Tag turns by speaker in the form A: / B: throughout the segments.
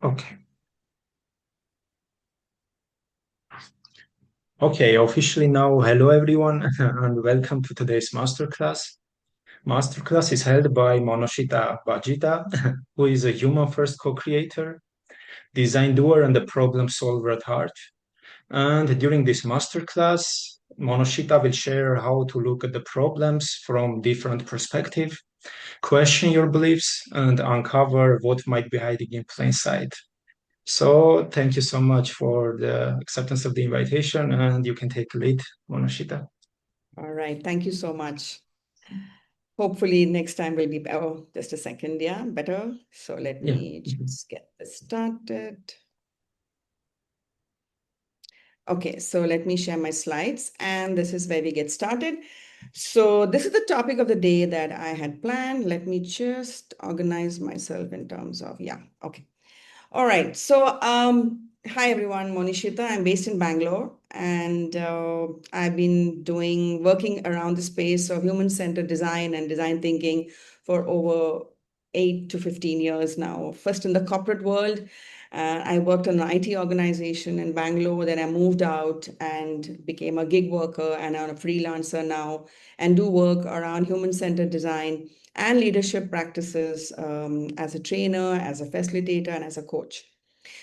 A: Okay. Okay, officially now, hello everyone, and welcome to today's masterclass. Masterclass is held by Monishita Bathija, who is a human-first co-creator, design doer, and a problem solver at heart. And during this masterclass, Monishita will share how to look at the problems from different perspectives, question your beliefs, and uncover what might be hiding in plain sight. So thank you so much for the acceptance of the invitation, and you can take the lead, Monoshita.
B: All right. Thank you so much. Hopefully next time will be, oh, just a second. Yeah, better. So let
A: Yeah.
B: me just get this started. Okay, so let me share my slides, and this is where we get started. So this is the topic of the day that I had planned. Let me just organize myself in terms of, yeah, okay. All right. So, hi everyone, Monishita. I'm based in Bangalore, and I've been working around the space of human-centered design and design thinking for over 8 to 15 years now. First in the corporate world, I worked on an IT organization in Bangalore. Then I moved out and became a gig worker, and I'm a freelancer now, and do work around human-centered design and leadership practices as a trainer, as a facilitator, and as a coach.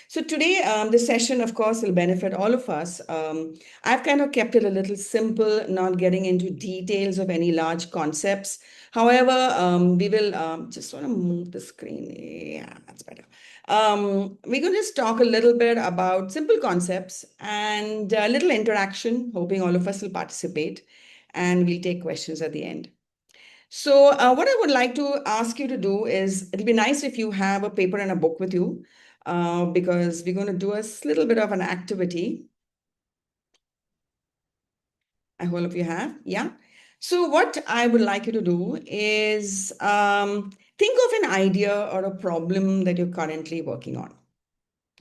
B: So today, this session, of course, will benefit all of us. I've kind of kept it a little simple, not getting into details of any large concepts. However, we will just want to move the screen. Yeah, that's better. We're going to just talk a little bit about simple concepts and a little interaction, hoping all of us will participate, and we'll take questions at the end. So, what I would like to ask you to do is it'll be nice if you have a paper and a book with you, because we're going to do a little bit of an activity. I hope all of you have. Yeah. So, what I would like you to do is think of an idea or a problem that you're currently working on.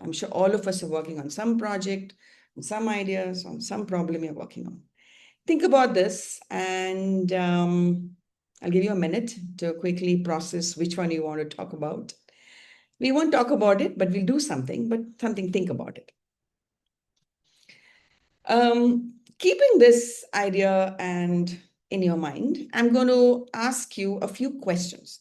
B: I'm sure all of us are working on some project, on some ideas, on some problem you're working on. Think about this, and I'll give you a minute to quickly process which one you want to talk about. We won't talk about it, but we'll do something, think about it. Keeping this idea and in your mind, I'm going to ask you a few questions,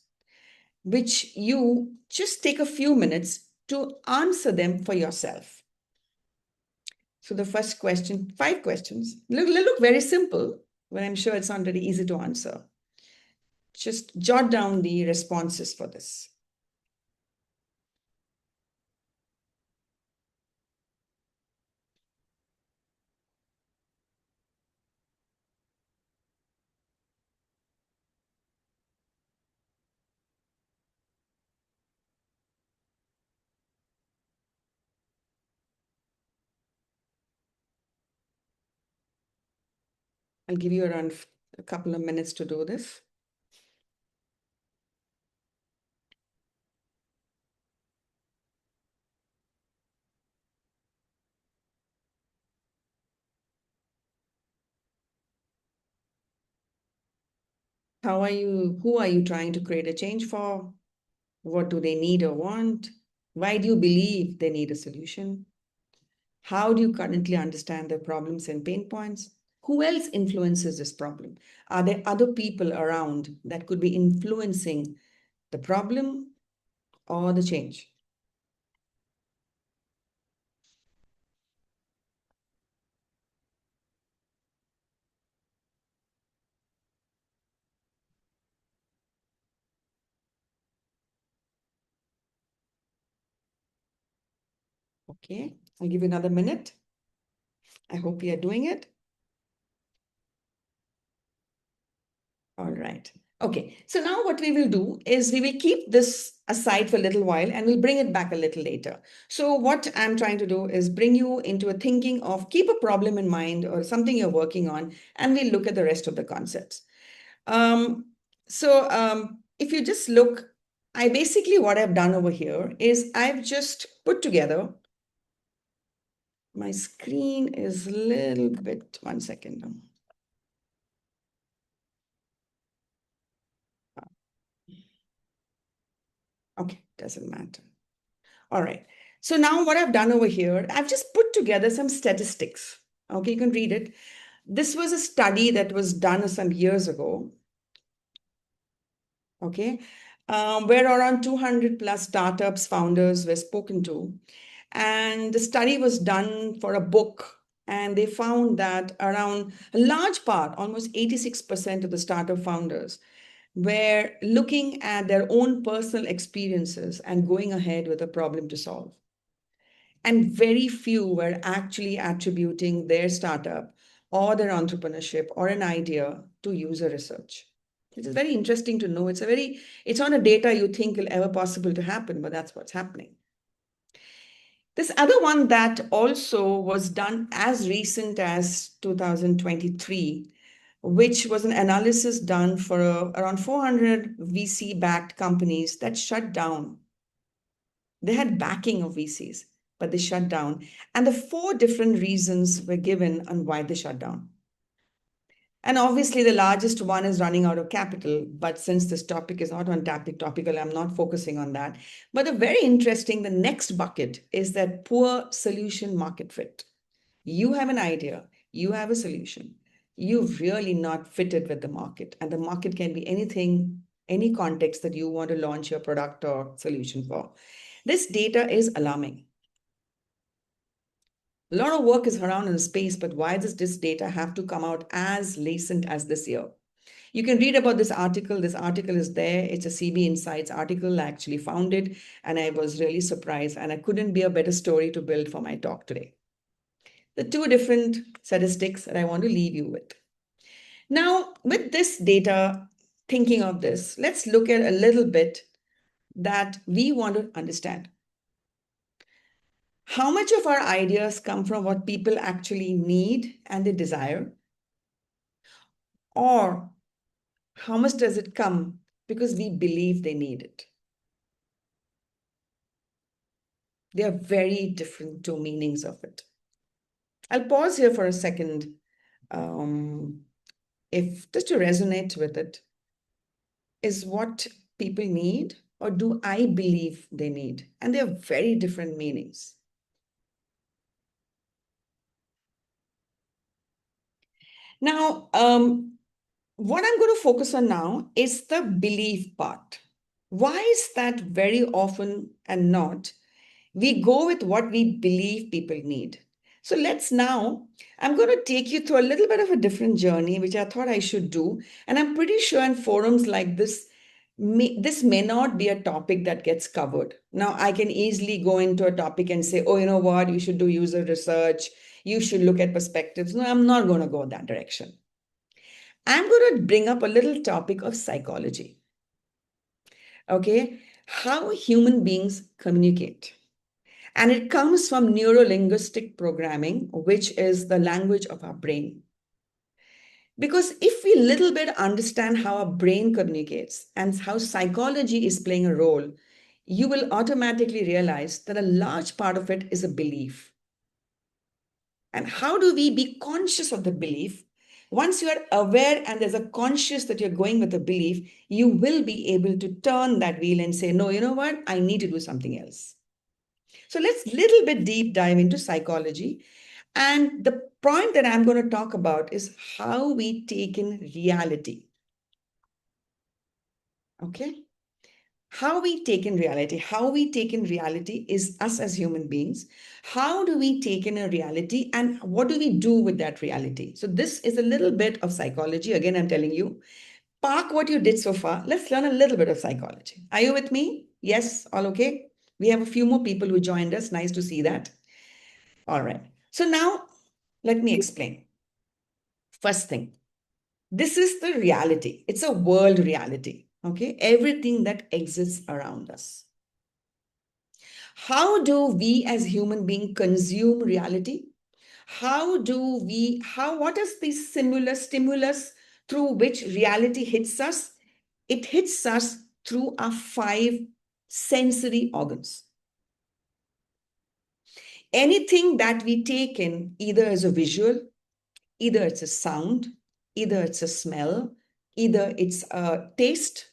B: which you just take a few minutes to answer them for yourself. So the first question, 5 questions, look very simple, but I'm sure it's not very easy to answer. Just jot down the responses for this. I'll give you around a couple of minutes to do this. Who are you trying to create a change for? What do they need or want? Why do you believe they need a solution? How do you currently understand their problems and pain points? Who else influences this problem? Are there other people around that could be influencing the problem or the change? Okay, I'll give you another minute. I hope you are doing it. All right. Okay, so now what we will do is we will keep this aside for a little while and we'll bring it back a little later. So what I'm trying to do is bring you into a thinking of keep a problem in mind or something you're working on, and we'll look at the rest of the concepts. If you just look, what I've done over here is I've just put together, my screen is a little bit, 1 second. Okay, doesn't matter. All right. So now what I've done over here, I've just put together some statistics. Okay, you can read it. This was a study that was done some years ago. Okay, where around 200 plus startups founders were spoken to. And the study was done for a book. And they found that around a large part, almost 86% of the startup founders, were looking at their own personal experiences and going ahead with a problem to solve. And very few were actually attributing their startup or their entrepreneurship or an idea to user research. It is very interesting to know. It's not a data you think will ever possible to happen, but that's what's happening. This other one that also was done as recent as 2023, which was an analysis done for around 400 VC-backed companies that shut down. They had backing of VCs, but they shut down. And the four different reasons were given on why they shut down. And obviously, the largest one is running out of capital. But since this topic is not on topical, I'm not focusing on that. But the very interesting, the next bucket is that poor solution market fit. You have an idea, you have a solution. You've really not fitted with the market. And the market can be anything, any context that you want to launch your product or solution for. This data is alarming. A lot of work is around in the space, but why does this data have to come out as nascent as this year? You can read about this article. This article is there. It's a CB Insights article. I actually found it, and I was really surprised. And I couldn't be a better story to build for my talk today. The two different statistics that I want to leave you with. Now, with this data, thinking of this, let's look at a little bit that we want to understand. How much of our ideas come from what people actually need and they desire? Or how much does it come because we believe they need it? There are very different two meanings of it. I'll pause here for a second, if just to resonate with it. Is what people need, or do I believe they need? And they have very different meanings. Now, what I'm going to focus on now is the belief part. Why is that very often and not we go with what we believe people need? So I'm going to take you through a little bit of a different journey, which I thought I should do. And I'm pretty sure in forums like this may not be a topic that gets covered. Now, I can easily go into a topic and say, oh, you know what, you should do user research. You should look at perspectives. No, I'm not going to go that direction. I'm going to bring up a little topic of psychology. Okay, how human beings communicate. And it comes from neuro-linguistic programming, which is the language of our brain. Because if we little bit understand how our brain communicates and how psychology is playing a role, you will automatically realize that a large part of it is a belief. And how do we be conscious of the belief? Once you are aware and there's a conscious that you're going with a belief, you will be able to turn that wheel and say, no, you know what? I need to do something else. So let's little bit deep dive into psychology. And the point that I'm going to talk about is how we take in reality. Okay? How we take in reality. How we take in reality is us as human beings. How do we take in a reality and what do we do with that reality? So this is a little bit of psychology. Again, I'm telling you, park what you did so far. Let's learn a little bit of psychology. Are you with me? Yes, all okay? We have a few more people who joined us. Nice to see that. All right. So now let me explain. First thing, this is the reality. It's a world reality. Okay. Everything that exists around us. How do we as human beings consume reality? What is the stimulus through which reality hits us? It hits us through our five sensory organs. Anything that we take in, either as a visual, either it's a sound, either it's a smell, either it's a taste,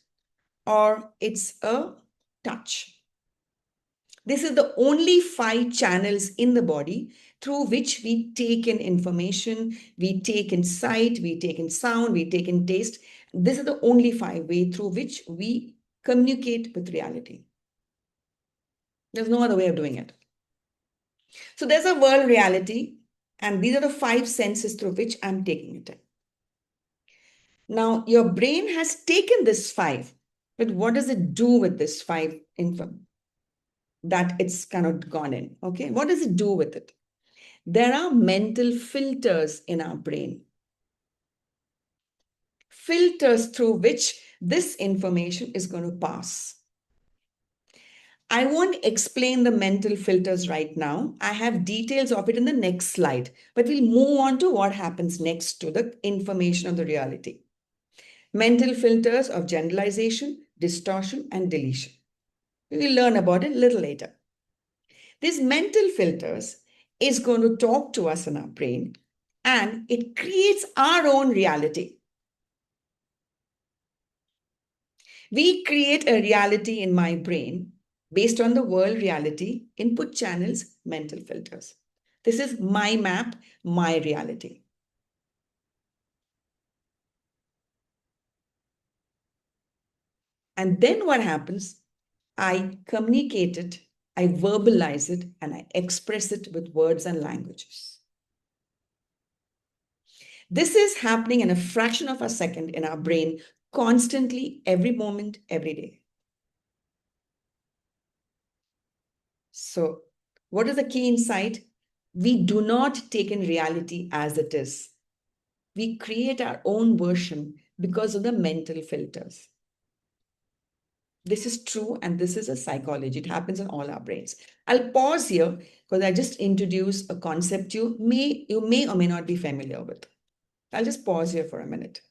B: or it's a touch. This is the only five channels in the body through which we take in information, we take in sight, we take in sound, we take in taste. This is the only five way through which we communicate with reality. There's no other way of doing it. So there's a world reality, and these are the five senses through which I'm taking it in. Now, your brain has taken this five, but what does it do with this five info that it's kind of gone in? Okay, what does it do with it? There are mental filters in our brain, filters through which this information is going to pass. I won't explain the mental filters right now. I have details of it in the next slide, but we'll move on to what happens next to the information of the reality. Mental filters of generalization, distortion, and deletion. We will learn about it a little later. These mental filters is going to talk to us in our brain, and it creates our own reality. We create a reality in my brain based on the world reality, input channels, mental filters. This is my map, my reality. And then what happens? I communicate it, I verbalize it, and I express it with words and languages. This is happening in a fraction of a second in our brain, constantly, every moment, every day. So, what is the key insight? We do not take in reality as it is. We create our own version because of the mental filters. This is true, and this is a psychology. It happens in all our brains. I'll pause here because I just introduced a concept you may or may not be familiar with. I'll just pause here for a minute.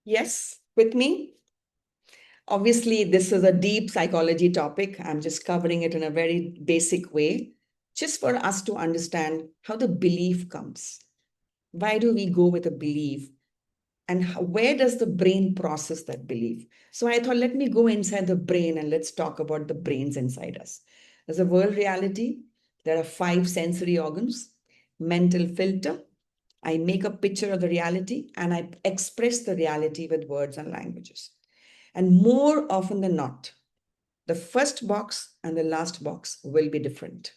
B: Yes, with me? Obviously, this is a deep psychology topic. I'm just covering it in a very basic way, just for us to understand how the belief comes. Why do we go with a belief? And where does the brain process that belief? So I thought, let me go inside the brain and let's talk about the brains inside us. As a world reality, there are five sensory organs, mental filter. I make a picture of the reality and I express the reality with words and languages. And more often than not, the first box and the last box will be different.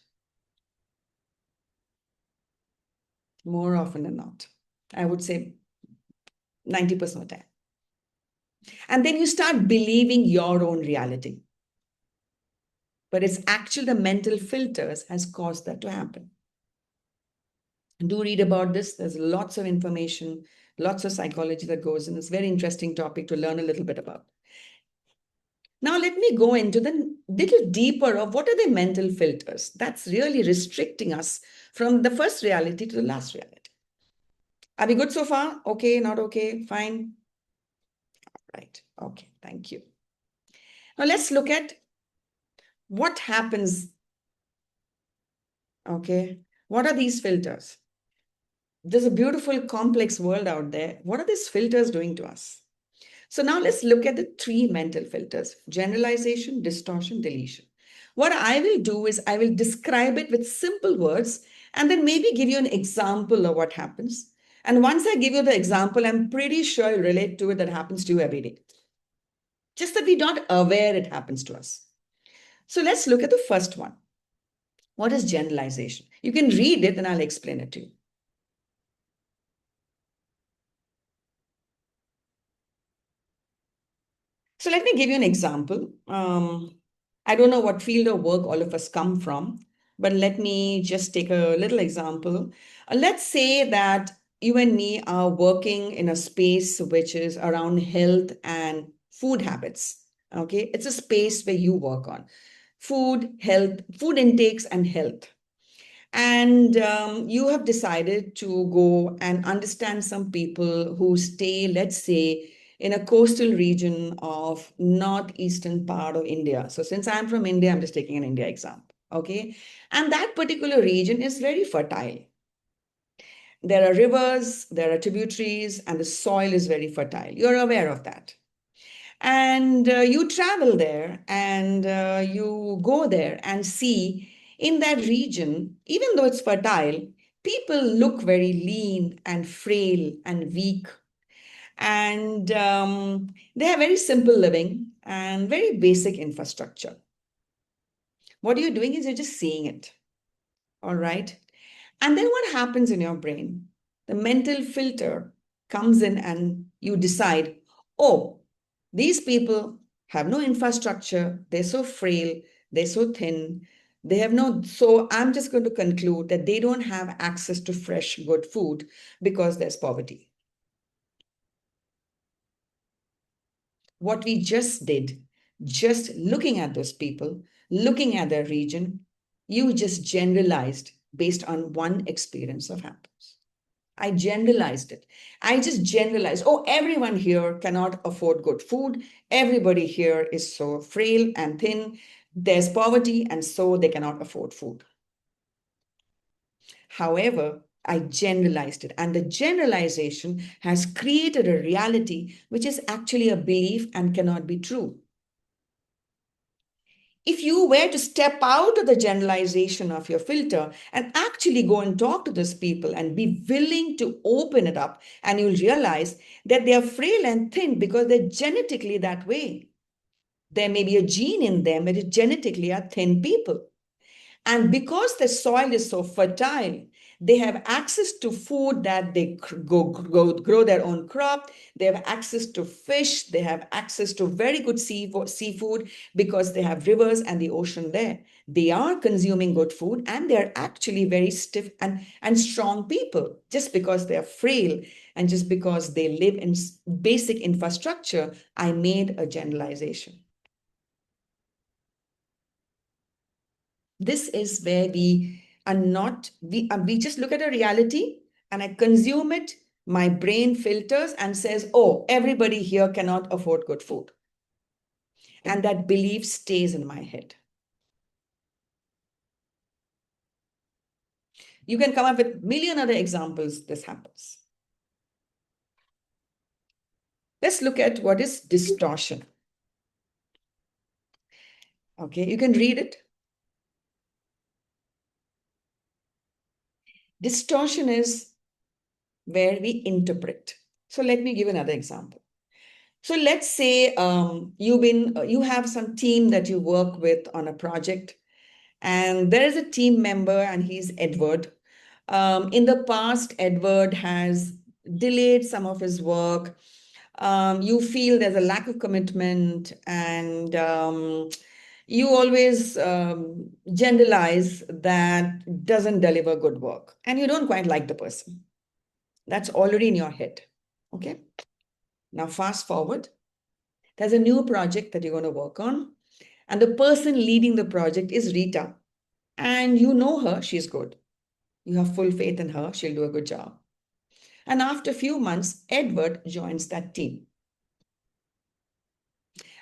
B: More often than not. I would say 90% of the time. And then you start believing your own reality. But it's actually the mental filters has caused that to happen. Do read about this. There's lots of information, lots of psychology that goes in. It's a very interesting topic to learn a little bit about. Now, let me go into the little deeper of what are the mental filters that's really restricting us from the first reality to the last reality. Are we good so far? Okay, not okay, fine. Right, okay, thank you. Now, let's look at what happens. Okay, what are these filters? There's a beautiful, complex world out there. What are these filters doing to us? So now let's look at the three mental filters: generalization, distortion, deletion. What I will do is I will describe it with simple words and then maybe give you an example of what happens. And once I give you the example, I'm pretty sure you'll relate to it. That happens to you every day. Just that we're not aware it happens to us. So let's look at the first one. What is generalization? You can read it and I'll explain it to you. So let me give you an example. I don't know what field of work all of us come from, but let me just take a little example. Let's say that you and me are working in a space which is around health and food habits. Okay, it's a space where you work on food, health, food intakes, and health. And you have decided to go and understand some people who stay, let's say, in a coastal region of northeastern part of India. So since I'm from India, I'm just taking an India example. Okay. And that particular region is very fertile. There are rivers, there are tributaries, and the soil is very fertile. You're aware of that. And you travel there and you go there and see in that region, even though it's fertile, people look very lean and frail and weak. And they have very simple living and very basic infrastructure. What you're doing is you're just seeing it. All right. And then what happens in your brain? The mental filter comes in and you decide, oh, these people have no infrastructure. They're so frail. They're so thin. They have no, so I'm just going to conclude that they don't have access to fresh, good food because there's poverty. What we just did, just looking at those people, looking at their region, you just generalized based on one experience of happiness. I generalized it. I just generalized, oh, everyone here cannot afford good food. Everybody here is so frail and thin. There's poverty, and so they cannot afford food. However, I generalized it, and the generalization has created a reality which is actually a belief and cannot be true. If you were to step out of the generalization of your filter and actually go and talk to those people and be willing to open it up, and you'll realize that they are frail and thin because they're genetically that way. There may be a gene in them that is genetically are thin people. And because the soil is so fertile, they have access to food that they grow their own crop. They have access to fish. They have access to very good seafood because they have rivers and the ocean there. They are consuming good food and they're actually very stiff and strong people just because they are frail and just because they live in basic infrastructure. I made a generalization. This is where we are not, we just look at a reality and I consume it. My brain filters and says, oh, everybody here cannot afford good food. And that belief stays in my head. You can come up with a million other examples this happens. Let's look at what is distortion. Okay, you can read it. Distortion is where we interpret. So let me give another example. So let's say you have some team that you work with on a project, and there is a team member, and he's Edward. In the past, Edward has delayed some of his work. You feel there's a lack of commitment, and you always generalize that doesn't deliver good work, and you don't quite like the person. That's already in your head. Okay. Now, fast forward. There's a new project that you're going to work on, and the person leading the project is Rita. And you know her, she's good. You have full faith in her, she'll do a good job. And after a few months, Edward joins that team.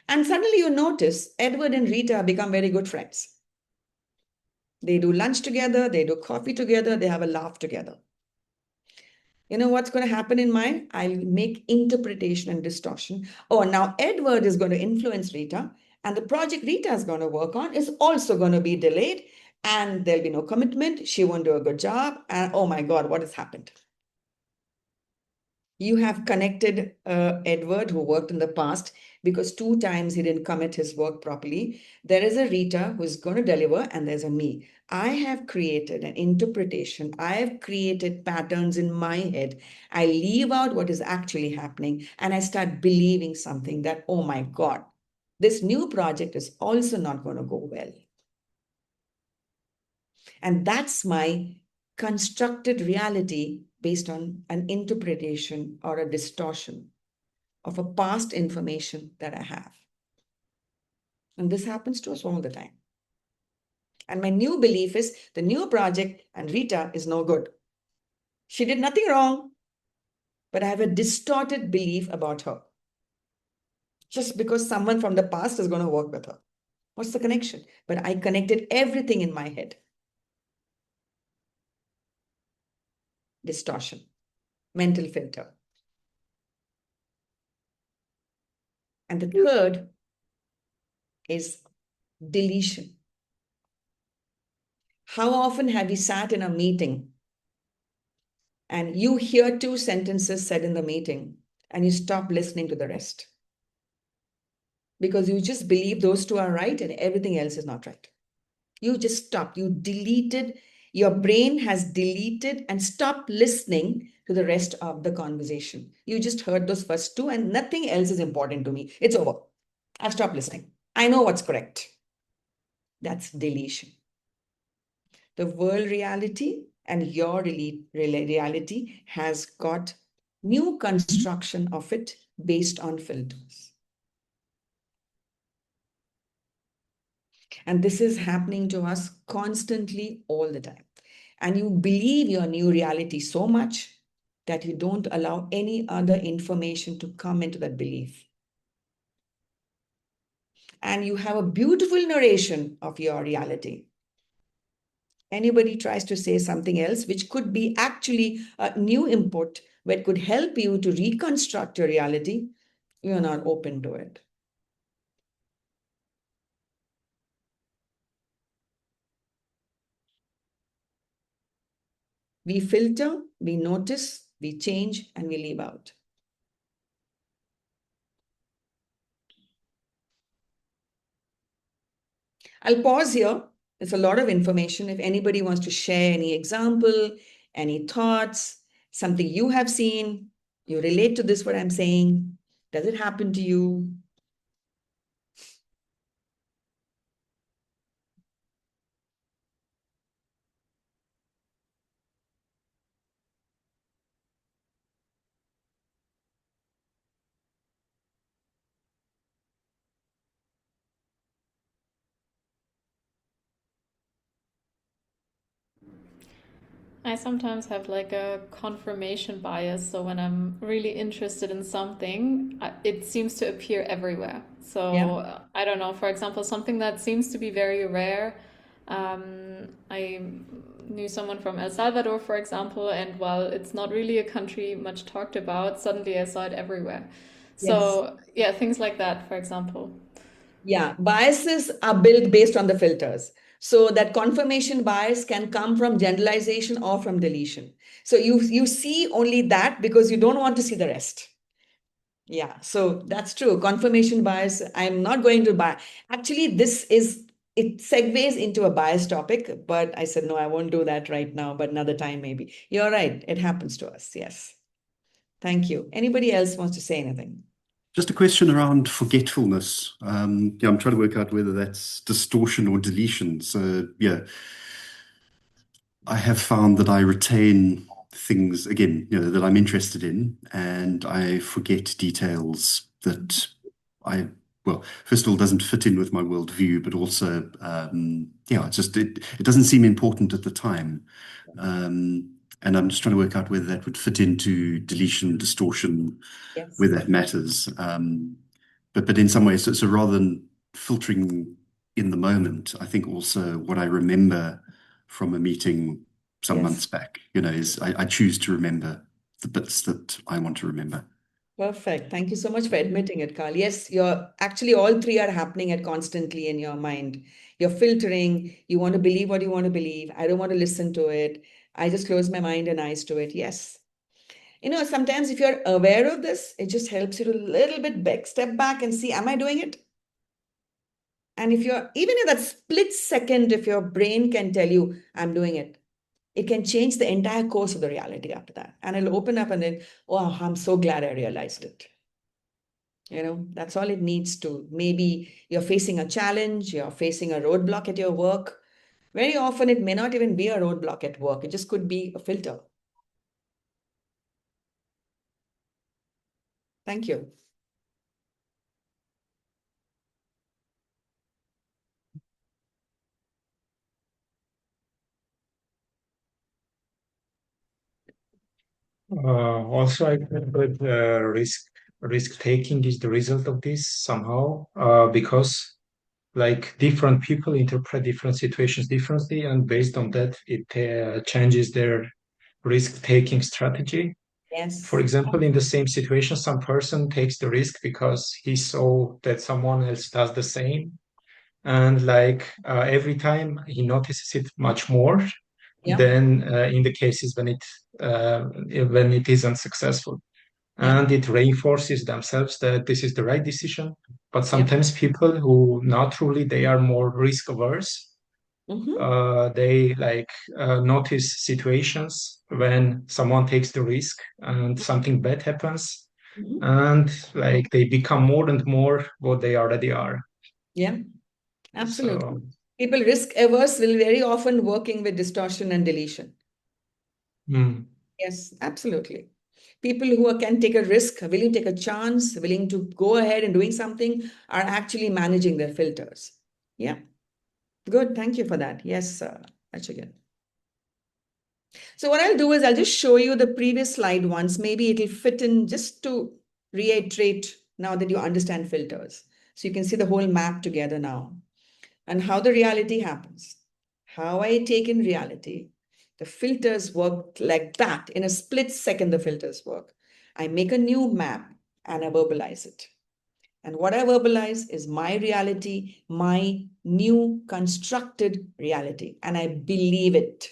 B: And suddenly you notice Edward and Rita become very good friends. They do lunch together, they do coffee together, they have a laugh together. You know what's going to happen in mine? I'll make interpretation and distortion. Oh, now Edward is going to influence Rita, and the project Rita is going to work on is also going to be delayed, and there'll be no commitment. She won't do a good job. And oh my God, what has happened? You have connected Edward, who worked in the past, because 2 times he didn't commit his work properly. There is a Rita who's going to deliver, and there's a me. I have created an interpretation. I have created patterns in my head. I leave out what is actually happening, and I start believing something that, oh my God, this new project is also not going to go well. And that's my constructed reality based on an interpretation or a distortion of a past information that I have. And this happens to us all the time. And my new belief is the new project and Rita is no good. She did nothing wrong, but I have a distorted belief about her. Just because someone from the past is going to work with her. What's the connection? But I connected everything in my head. Distortion, mental filter. And the third is deletion. How often have you sat in a meeting and you hear two sentences said in the meeting and you stop listening to the rest? Because you just believe those two are right and everything else is not right. You just stopped. You deleted. Your brain has deleted and stopped listening to the rest of the conversation. You just heard those first two and nothing else is important to me. It's over. I've stopped listening. I know what's correct. That's deletion. The world reality and your reality has got new construction of it based on filters. And this is happening to us constantly all the time. And you believe your new reality so much that you don't allow any other information to come into that belief. And you have a beautiful narration of your reality. Anybody tries to say something else, which could be actually a new input, that could help you to reconstruct your reality, you're not open to it. We filter, we notice, we change, and we leave out. I'll pause here. There's a lot of information. If anybody wants to share any example, any thoughts, something you have seen, you relate to this, what I'm saying, does it happen to you?
C: I sometimes have like a confirmation bias. So when I'm really interested in something, it seems to appear everywhere.
B: Yeah.
C: So I don't know, for example, something that seems to be very rare. I knew someone from El Salvador, for example, and while it's not really a country much talked about, suddenly I saw it everywhere.
B: Yes.
C: So yeah, things like that, for example.
B: Yeah. Biases are built based on the filters. So that confirmation bias can come from generalization or from deletion. So you see only that because you don't want to see the rest. Yeah, so that's true. Confirmation bias, I'm not going to buy. Actually, it segues into a bias topic, but I said, no, I won't do that right now, but another time maybe. You're right. It happens to us. Yes. Thank you. Anybody else wants to say anything?
D: Just a question around forgetfulness. Yeah, I'm trying to work out whether that's distortion or deletion. So, yeah, I have found that I retain things again, that I'm interested in, and I forget details that I, well, first of all, doesn't fit in with my worldview, but also, yeah, it doesn't seem important at the time. And I'm just trying to work out whether that would fit into deletion, distortion,
B: Yes.
D: where that matters. But in some ways, so rather than filtering in the moment, I think also what I remember from a meeting some
B: Yes.
D: months back, is I choose to remember the bits that I want to remember.
B: Perfect. Thank you so much for admitting it, Carl. Yes, you're actually all three are happening at constantly in your mind. You're filtering. You want to believe what you want to believe. I don't want to listen to it. I just close my mind and eyes to it. Yes. Sometimes if you're aware of this, it just helps you to a little bit step back and see, am I doing it? And if you're, even in that split second, if your brain can tell you, I'm doing it can change the entire course of the reality after that. And it'll open up and then, oh, I'm so glad I realized it. That's all it needs to. Maybe you're facing a challenge, you're facing a roadblock at your work. Very often, it may not even be a roadblock at work. It just could be a filter. Thank you.
A: Also, I think that risk taking is the result of this somehow, because like different people interpret different situations differently, and based on that, it changes their risk taking strategy. For
B: Yes.
A: example, in the same situation, some person takes the risk because he saw that someone else does the same, and like every time he notices it much more
B: Yeah.
A: than in the cases when it is unsuccessful,
B: Yeah.
A: and it reinforces themselves that this is the right decision. But
B: Yeah.
A: sometimes people who naturally they are more risk averse, they like notice situations when someone takes the risk and something bad happens, and like they become more and more what they already are.
B: Yeah. Absolutely.
A: So
B: People risk averse will very often working with distortion and deletion.
A: mm,
B: Yes, absolutely. People who can take a risk, willing to take a chance, willing to go ahead and doing something are actually managing their filters. Yeah, good. Thank you for that. Yes, Achigan. So what I'll do is I'll just show you the previous slide once. Maybe it'll fit in just to reiterate now that you understand filters. So you can see the whole map together now and how the reality happens, how I take in reality. The filters work like that. In a split second, the filters work. I make a new map and I verbalize it. And what I verbalize is my reality, my new constructed reality, and I believe it.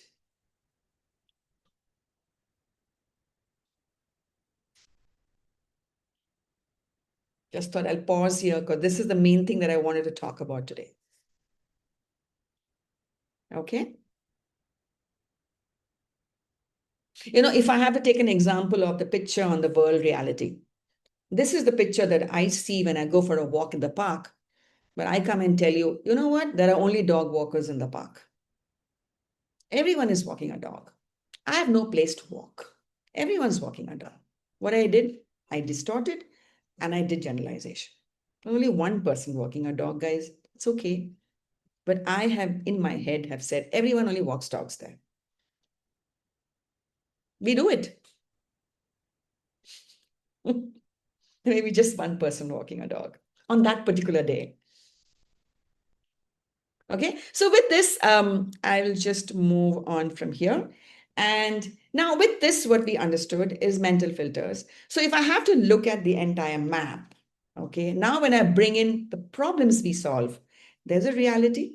B: Just thought I'll pause here because this is the main thing that I wanted to talk about today. Okay. If I have to take an example of the picture on the world reality, this is the picture that I see when I go for a walk in the park. But I come and tell you, you know what? There are only dog walkers in the park. Everyone is walking a dog. I have no place to walk. Everyone's walking a dog. What I did, I distorted and I did generalization. Only one person walking a dog, guys. It's okay. But I have in my head have said everyone only walks dogs there. We do it. Maybe just one person walking a dog on that particular day. Okay, so with this, I will just move on from here. And now with this, what we understood is mental filters. So if I have to look at the entire map, okay, now when I bring in the problems we solve, there's a reality.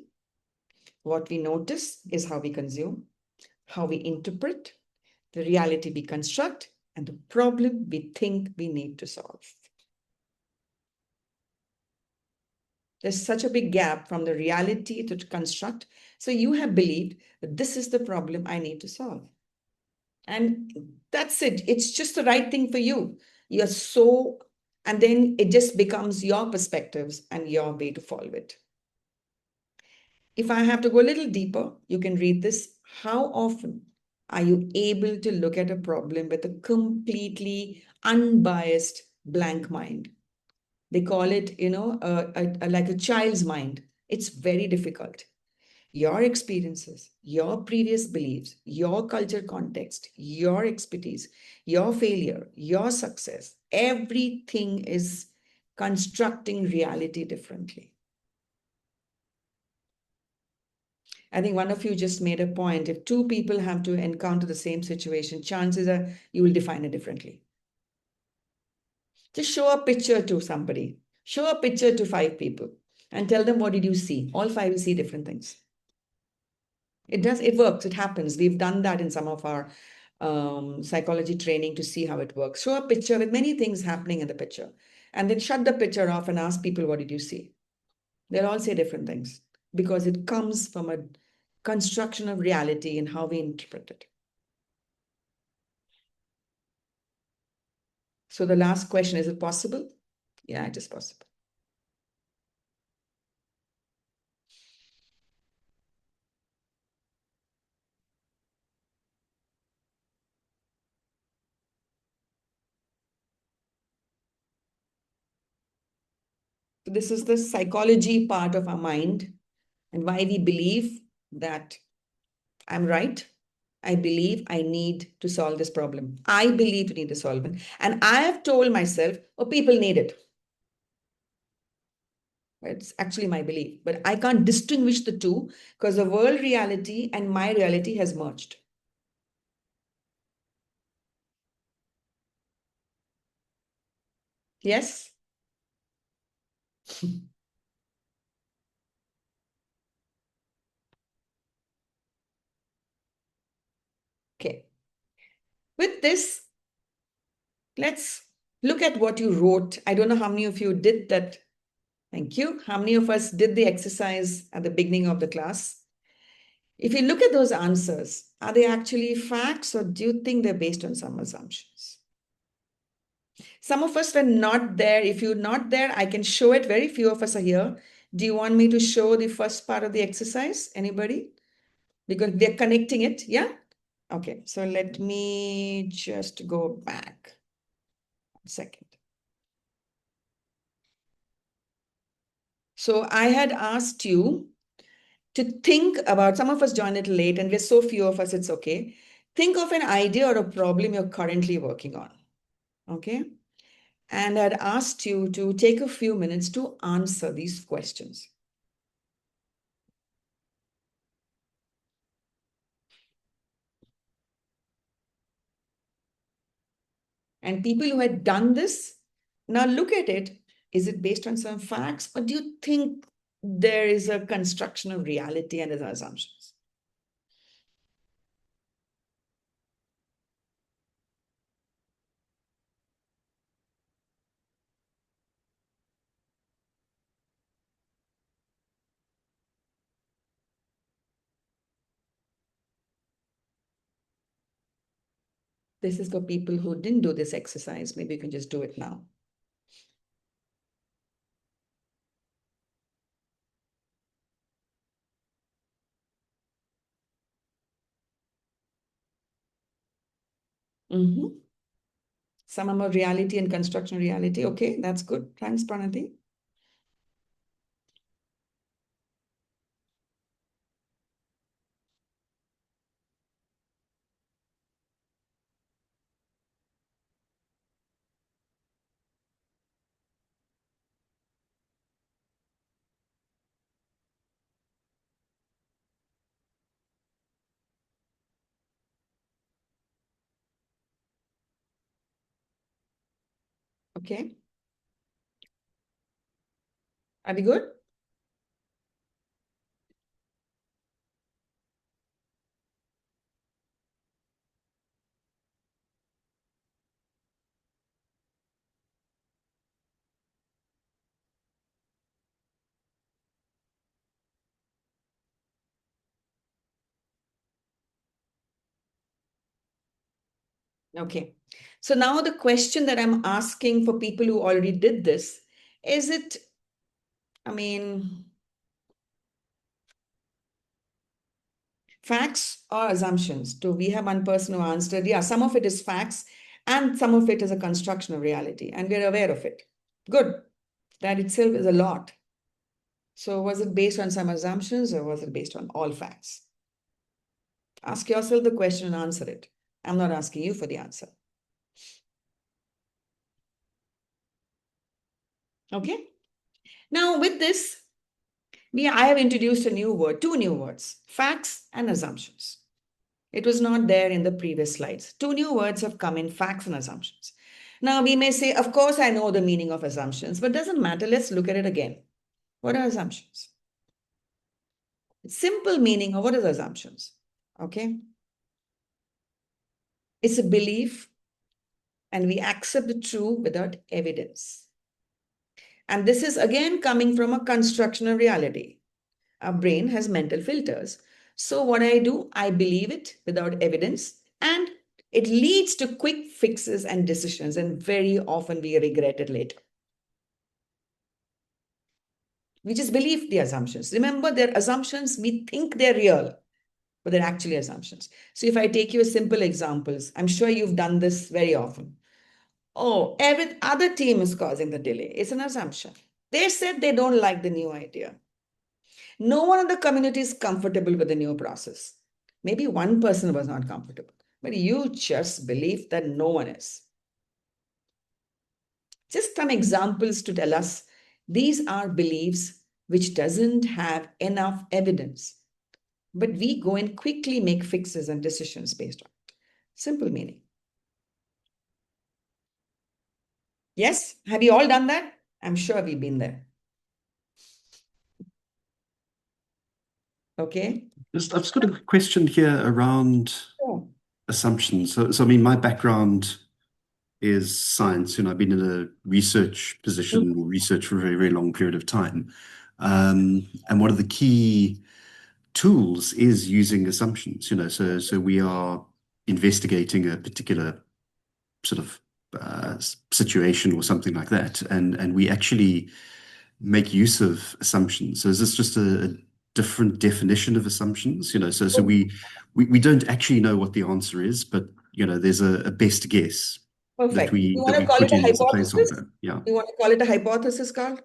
B: What we notice is how we consume, how we interpret, the reality we construct, and the problem we think we need to solve. There's such a big gap from the reality to construct. So you have believed that this is the problem I need to solve. And that's it. It's just the right thing for you. You're so, and then it just becomes your perspectives and your way to follow it. If I have to go a little deeper, you can read this. How often are you able to look at a problem with a completely unbiased blank mind? They call it, like a child's mind. It's very difficult. Your experiences, your previous beliefs, your culture context, your expertise, your failure, your success, everything is constructing reality differently. I think one of you just made a point. If two people have to encounter the same situation, chances are you will define it differently. Just show a picture to somebody, show a picture to 5 people and tell them, what did you see? All 5 will see different things. It works, it happens. We've done that in some of our psychology training to see how it works. Show a picture with many things happening in the picture and then shut the picture off and ask people, what did you see? They'll all say different things because it comes from a construction of reality and how we interpret it. So the last question, is it possible? Yeah, it is possible. So this is the psychology part of our mind and why we believe that I'm right. I believe I need to solve this problem. I believe we need to solve it. And I have told myself, oh, people need it. It's actually my belief. But I can't distinguish the two because the world reality and my reality has merged. Yes? Okay. With this, let's look at what you wrote. I don't know how many of you did that. Thank you. How many of us did the exercise at the beginning of the class? If you look at those answers, are they actually facts or do you think they're based on some assumptions? Some of us were not there. If you're not there, I can show it. Very few of us are here. Do you want me to show the first part of the exercise? Anybody? Because they're connecting it. Yeah? Okay. So let me just go back. 1 second. So I had asked you to think about, some of us joined it late and there's so few of us, it's okay. Think of an idea or a problem you're currently working on. Okay? And I'd asked you to take a few minutes to answer these questions. And people who had done this, now look at it. Is it based on some facts or do you think there is a construction of reality and other assumptions? This is for people who didn't do this exercise. Maybe you can just do it now. Some are reality and construction reality. Okay, that's good. Thanks, Pranati. Okay. Are we good? Okay. So now the question that I'm asking for people who already did this, is it, facts or assumptions? Do we have one person who answered, yeah, some of it is facts and some of it is a construction of reality and we're aware of it. Good. That itself is a lot. So was it based on some assumptions or was it based on all facts? Ask yourself the question and answer it. I'm not asking you for the answer. Okay. Now with this, I have introduced a new word, two new words, facts and assumptions. It was not there in the previous slides. Two new words have come in, facts and assumptions. Now we may say, of course, I know the meaning of assumptions, but doesn't matter. Let's look at it again. What are assumptions? Simple meaning of what is assumptions? Okay. It's a belief and we accept the true without evidence. And this is again coming from a construction of reality. Our brain has mental filters. So what I do, I believe it without evidence and it leads to quick fixes and decisions. And very often we regret it later. We just believe the assumptions. Remember, they're assumptions. We think they're real, but they're actually assumptions. So if I take you a simple examples, I'm sure you've done this very often. Oh, every other team is causing the delay. It's an assumption. They said they don't like the new idea. No one in the community is comfortable with the new process. Maybe one person was not comfortable, but you just believe that no one is. Just some examples to tell us these are beliefs which doesn't have enough evidence, but we go and quickly make fixes and decisions based on it. Simple meaning. Yes, have you all done that? I'm sure we've been there. Okay.
D: I've just got a question here around
B: Sure.
D: assumptions. So I mean, my background is science. I've been in a research position or research for a very, very long period of time. And one of the key tools is using assumptions, so we are investigating a particular sort of situation or something like that, and we actually make use of assumptions. So is this just a different definition of assumptions? So we don't actually know what the answer is, but there's a best guess that
B: Perfect. You
D: we
B: want to call
D: put
B: it a
D: in as a
B: hypothesis?
D: placeholder. Yeah.
B: You want to call it a hypothesis, Carl?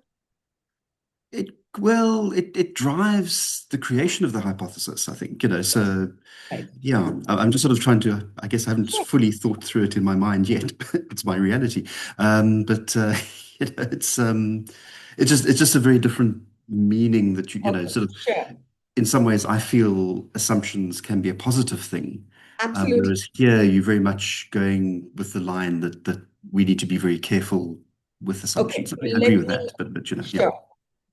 D: It drives the creation of the hypothesis, I think, so
B: Right.
D: yeah, I'm just sort of trying to, I guess I haven't fully thought through it in my mind yet, but it's my reality. But it's just a very different meaning that
B: Okay.
D: sort of,
B: Sure.
D: in some ways I feel assumptions can be a positive thing.
B: Absolutely.
D: Whereas here you're very much going with the line that we need to be very careful with
B: Okay.
D: assumptions. I agree
B: Let
D: with
B: me,
D: that, but yeah.
B: sure.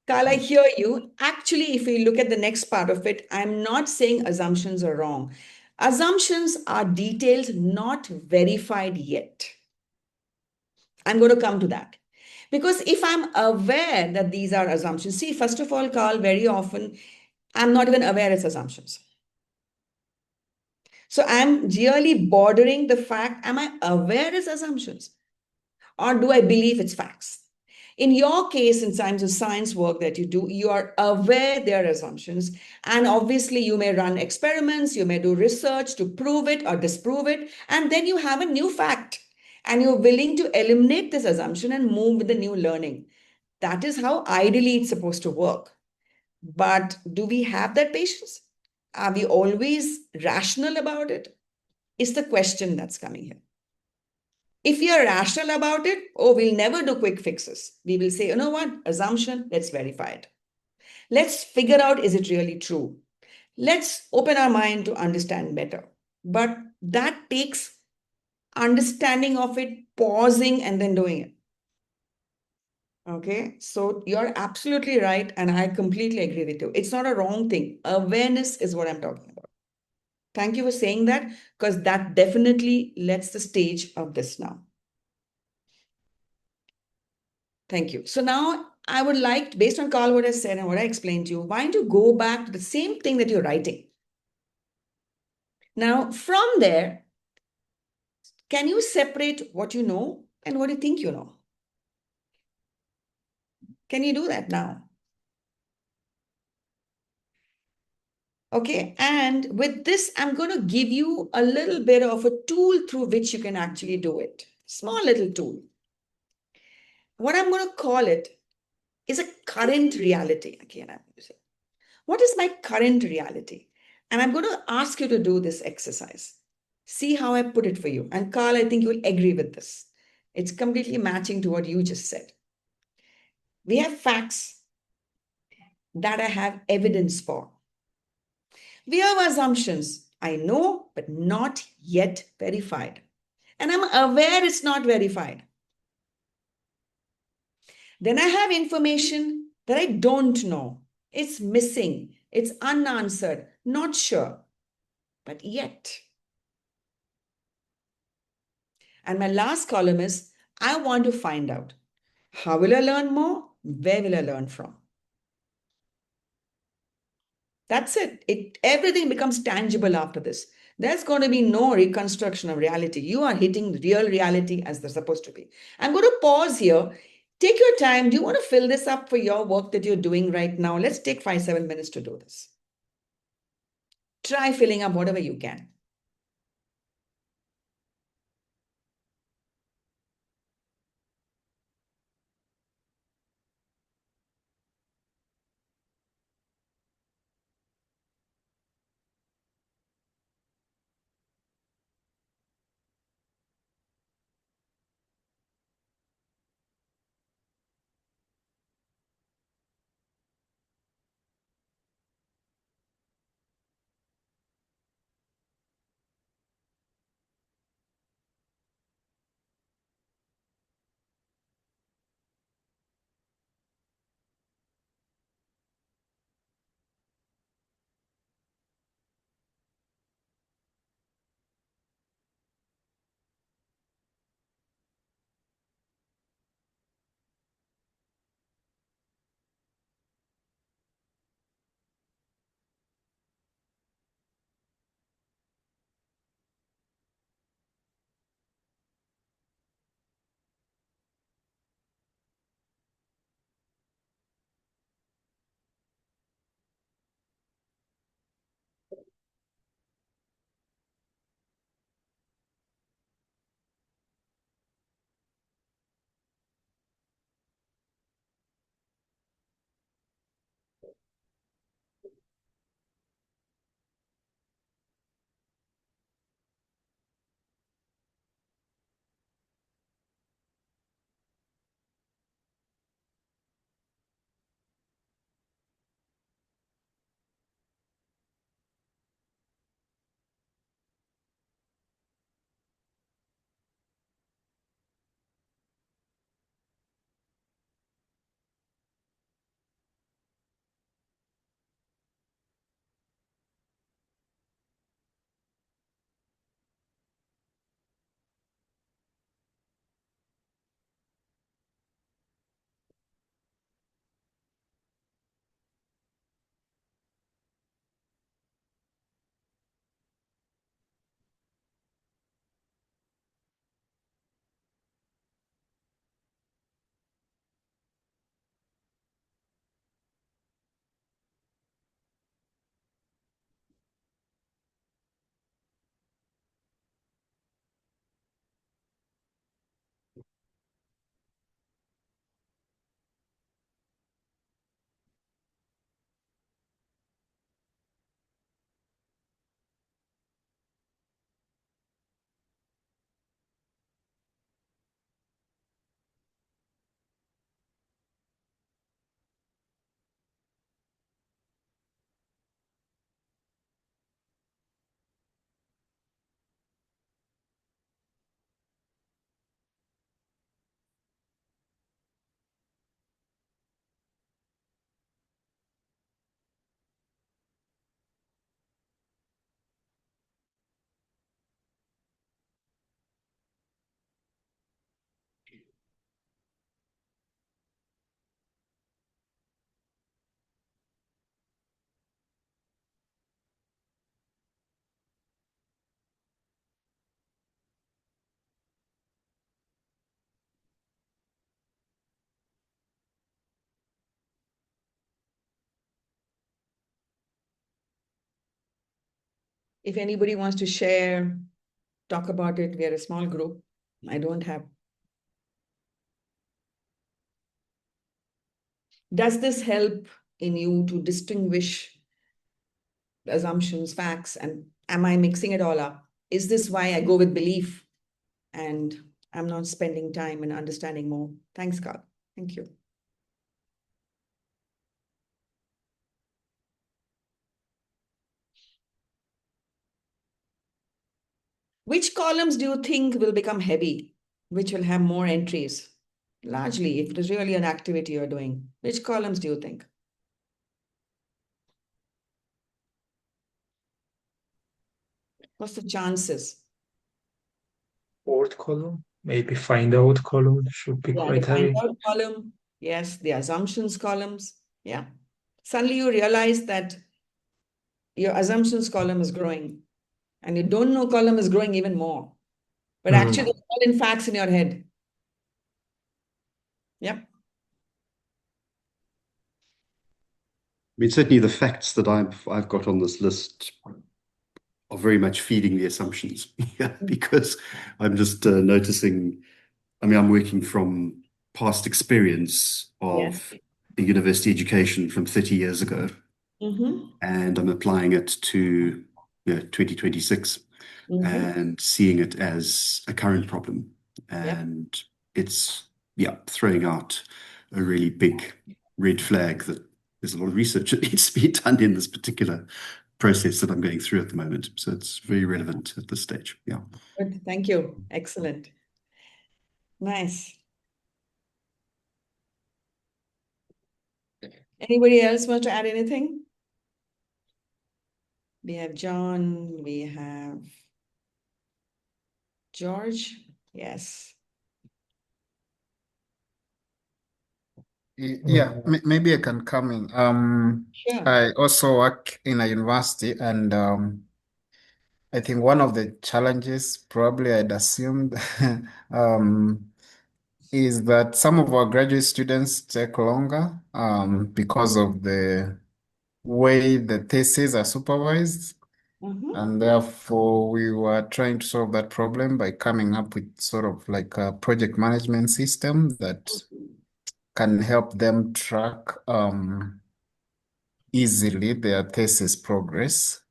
B: Carl, I hear you. Actually, if we look at the next part of it, I'm not saying assumptions are wrong. Assumptions are details not verified yet. I'm going to come to that. Because if I'm aware that these are assumptions, see, first of all, Carl, very often I'm not even aware it's assumptions. So I'm really bordering the fact, am I aware it's assumptions? Or do I believe it's facts? In your case, in terms of science work that you do, you are aware there are assumptions. And obviously, you may run experiments, you may do research to prove it or disprove it. And then you have a new fact. And you're willing to eliminate this assumption and move with the new learning. That is how ideally it's supposed to work. But do we have that patience? Are we always rational about it? Is the question that's coming here. If we are rational about it, oh, we'll never do quick fixes. We will say, you know what, assumption, let's verify it. Let's figure out, is it really true? Let's open our mind to understand better. But that takes understanding of it, pausing, and then doing it. Okay, so you're absolutely right. And I completely agree with you. It's not a wrong thing. Awareness is what I'm talking about. Thank you for saying that, because that definitely lets the stage of this now. Thank you. So now I would like, based on Carl, what I said and what I explained to you, why don't you go back to the same thing that you're writing? Now, from there, can you separate what you know and what you think you know? Can you do that now? Okay, and with this, I'm going to give you a little bit of a tool through which you can actually do it. Small little tool. What I'm going to call it is a current reality. Again, I'm using. What is my current reality? And I'm going to ask you to do this exercise. See how I put it for you. And Carl, I think you'll agree with this. It's completely matching to what you just said. We have facts that I have evidence for. We have assumptions I know, but not yet verified. And I'm aware it's not verified. Then I have information that I don't know. It's missing. It's unanswered. Not sure. But yet. And my last column is, I want to find out. How will I learn more? Where will I learn from? That's it. Everything becomes tangible after this. There's going to be no reconstruction of reality. You are hitting real reality as they're supposed to be. I'm going to pause here. Take your time. Do you want to fill this up for your work that you're doing right now? Let's take 5-7 minutes to do this. Try filling up whatever you can. If anybody wants to share, talk about it, we are a small group. I don't have. Does this help in you to distinguish assumptions, facts, and am I mixing it all up? Is this why I go with belief and I'm not spending time and understanding more? Thanks, Carl. Thank you. Which columns do you think will become heavy? Which will have more entries? Largely, if it is really an activity you're doing, which columns do you think? What's the chances?
A: Fourth column, maybe find out column should be
B: Yeah,
A: quite
B: the find
A: heavy.
B: out column. Yes, the assumptions columns. Yeah. Suddenly you realize that your assumptions column is growing and you don't know column is growing even more. But actually,
A: Mm.
B: it's all in facts in your head. Yep.
D: I mean, certainly the facts that I've got on this list are very much feeding the assumptions. Yeah, because I'm just noticing. I mean, I'm working from past experience
B: Yes.
D: of a university education from 30 years ago, and I'm applying it to 2026 and seeing it as a current problem. And it's throwing out a really big red flag that there's a lot of research that needs to be done in this particular process that I'm going through at the moment. So it's very relevant at this stage. Yeah.
B: Good. Thank you. Excellent. Nice. Anybody else want to add anything? We have John, we have George. Yes.
E: Yeah, maybe I can come in.
B: Sure.
E: I also work in a university, and I think one of the challenges, probably I'd assumed, um, is that some of our graduate students take longer because of the way the theses are supervised. And therefore, we were trying to solve that problem by coming up with sort of like a project management system that can help them track easily their thesis progress.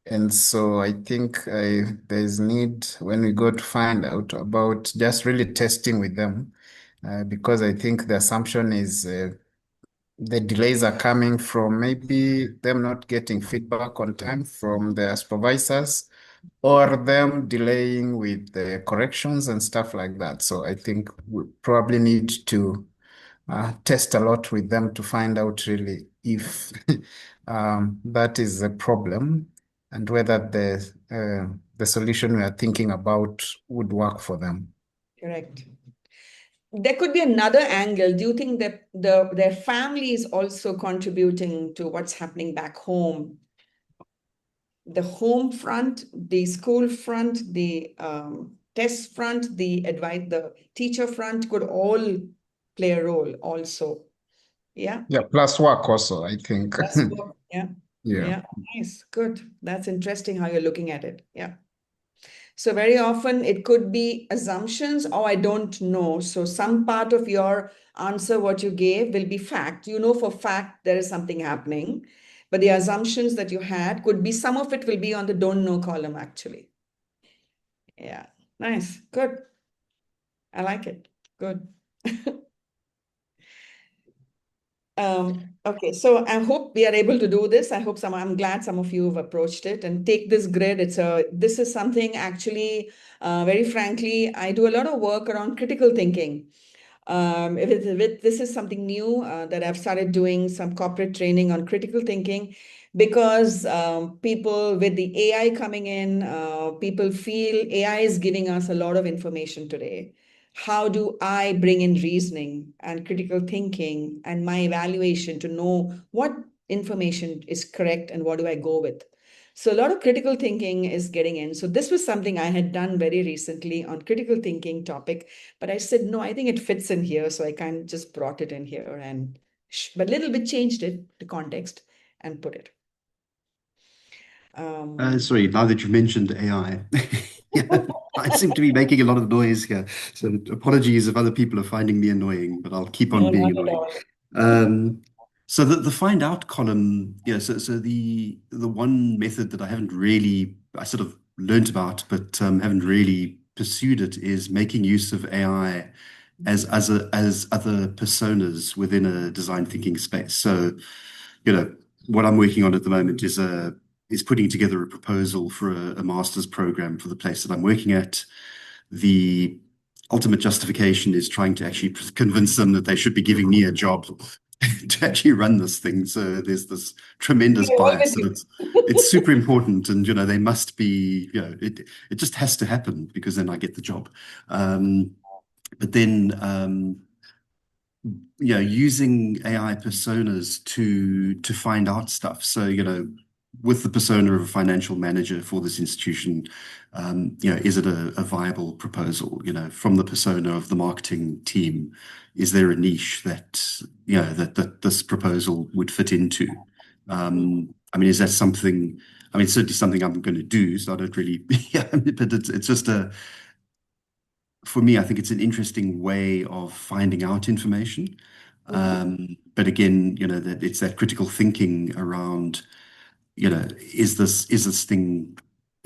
E: And so I think there's need when we go to find out about just really testing with them, because I think the assumption is the delays are coming from maybe them not getting feedback on time from their supervisors or them delaying with the corrections and stuff like that. So I think we probably need to test a lot with them to find out really if that is a problem and whether the solution we are thinking about would work for them.
B: Correct. There could be another angle. Do you think that their family is also contributing to what's happening back home? The home front, the school front, the test front, the advice, the teacher front could all play a role also. Yeah.
E: Yeah, plus work also, I think.
B: That's work. Yeah.
E: Yeah.
B: Yeah. Nice. Good. That's interesting how you're looking at it. Yeah. So very often it could be assumptions or I don't know. So some part of your answer, what you gave will be fact. You know for fact there is something happening, but the assumptions that you had could be, some of it will be on the don't know column actually. Yeah, nice, good. I like it, good. Okay, so I hope we are able to do this. I'm glad some of you have approached it and take this grid. This is something actually, very frankly, I do a lot of work around critical thinking. This is something new that I've started doing some corporate training on critical thinking because people with the AI coming in, people feel AI is giving us a lot of information today. How do I bring in reasoning and critical thinking and my evaluation to know what information is correct and what do I go with? So a lot of critical thinking is getting in. So this was something I had done very recently on critical thinking topic, but I said, no, I think it fits in here. So I kind of just brought it in here but a little bit changed it, the context and put it.
D: Sorry, now that you mentioned AI, yeah, I seem to be making a lot of noise here. So apologies if other people are finding me annoying, but I'll keep
B: No,
D: on being
B: not at
D: annoying.
B: all.
D: So the find out column, yeah. So the one method that I sort of learnt about, but haven't really pursued it, is making use of AI as other personas within a design thinking space. So, what I'm working on at the moment is putting together a proposal for a master's program for the place that I'm working at. The ultimate justification is trying to actually convince them that they should be giving me a job to actually run this thing. So there's this tremendous
B: We're all
D: bias
B: with
D: that
B: you.
D: it's super important, and they must be, it just has to happen because then I get the job. But then using AI personas to find out stuff. So, with the persona of a financial manager for this institution, is it a viable proposal? From the persona of the marketing team, is there a niche that that this proposal would fit into? I mean, is that something? I mean, certainly something I'm going to do. So I don't really, yeah, but it's just for me, I think it's an interesting way of finding out information. But again, that it's that critical thinking around, is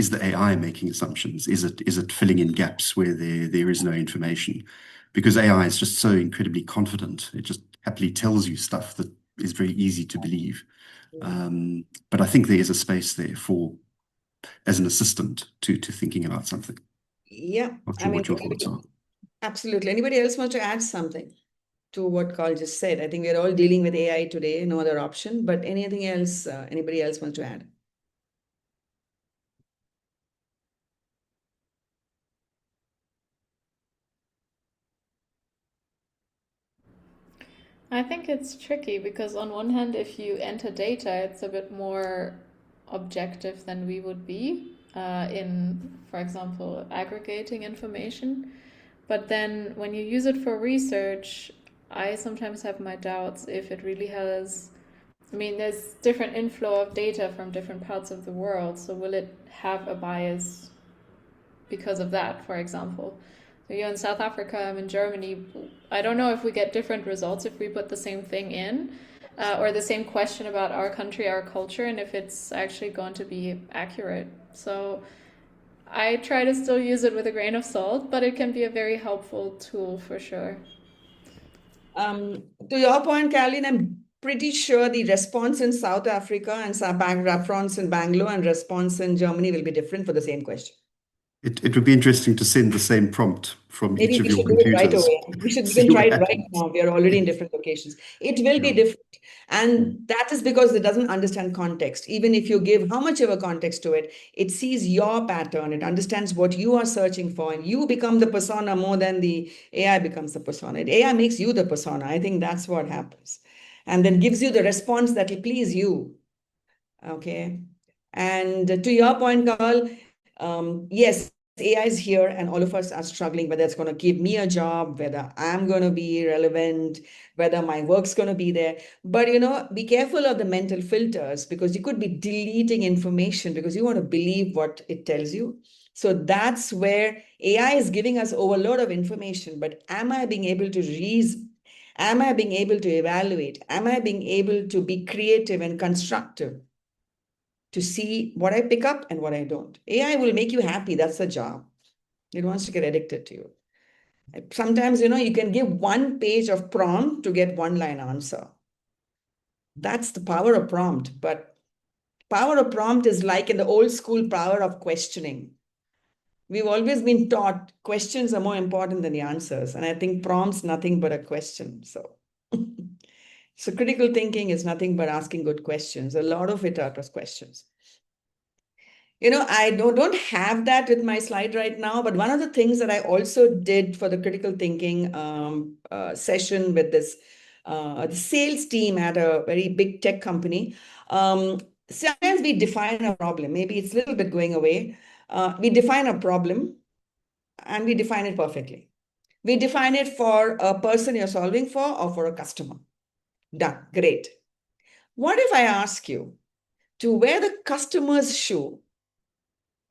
D: the AI making assumptions? Is it filling in gaps where there is no information? Because AI is just so incredibly confident. It just happily tells you stuff that is very easy to believe. But I think there is a space there as an assistant to thinking about something.
B: Yeah,
D: Not
B: I
D: sure
B: mean,
D: what your thoughts are.
B: absolutely. Anybody else want to add something to what Carl just said? I think we're all dealing with AI today, no other option. But anything else, anybody else wants to add?
C: I think it's tricky because on one hand, if you enter data, it's a bit more objective than we would be in, for example, aggregating information. But then when you use it for research, I sometimes have my doubts if it really has. I mean, there's different inflow of data from different parts of the world, so will it have a bias because of that, for example? So you're in South Africa, I'm in Germany. I don't know if we get different results if we put the same thing in, or the same question about our country, our culture, and if it's actually going to be accurate. So I try to still use it with a grain of salt, but it can be a very helpful tool for sure.
B: To your point, Caroline, I'm pretty sure the response in South Africa and response in Bangalore and response in Germany will be different for the same question.
D: It would be interesting to send the same prompt from
B: Maybe
D: each of
B: we
D: your
B: should do it right
D: computers.
B: away. We
D: See
B: can try
D: what
B: it right
D: happens.
B: now. We are already in different locations. It will be
D: Yeah.
B: different. And that is because it doesn't understand context. Even if you give how much of a context to it, it sees your pattern. It understands what you are searching for. And you become the persona more than the AI becomes the persona. AI makes you the persona. I think that's what happens. And then gives you the response that will please you. Okay. And to your point, Carl, yes, AI is here and all of us are struggling whether it's going to give me a job, whether I'm going to be relevant, whether my work's going to be there. But, be careful of the mental filters because you could be deleting information because you want to believe what it tells you. So that's where AI is giving us overload of information. But am I being able to reason? Am I being able to evaluate? Am I being able to be creative and constructive? To see what I pick up and what I don't. AI will make you happy. That's the job. It wants to get addicted to you. Sometimes, you can give one page of prompt to get one line answer. That's the power of prompt. But power of prompt is like in the old school power of questioning. We've always been taught questions are more important than the answers. And I think prompt's nothing but a question. So, so critical thinking is nothing but asking good questions. A lot of it are just questions. I don't have that with my slide right now, but one of the things that I also did for the critical thinking session with this the sales team at a very big tech company, sometimes we define a problem. Maybe it's a little bit going away. We define a problem and we define it perfectly. We define it for a person you're solving for or for a customer. Done. Great. What if I ask you, to wear the customer's shoe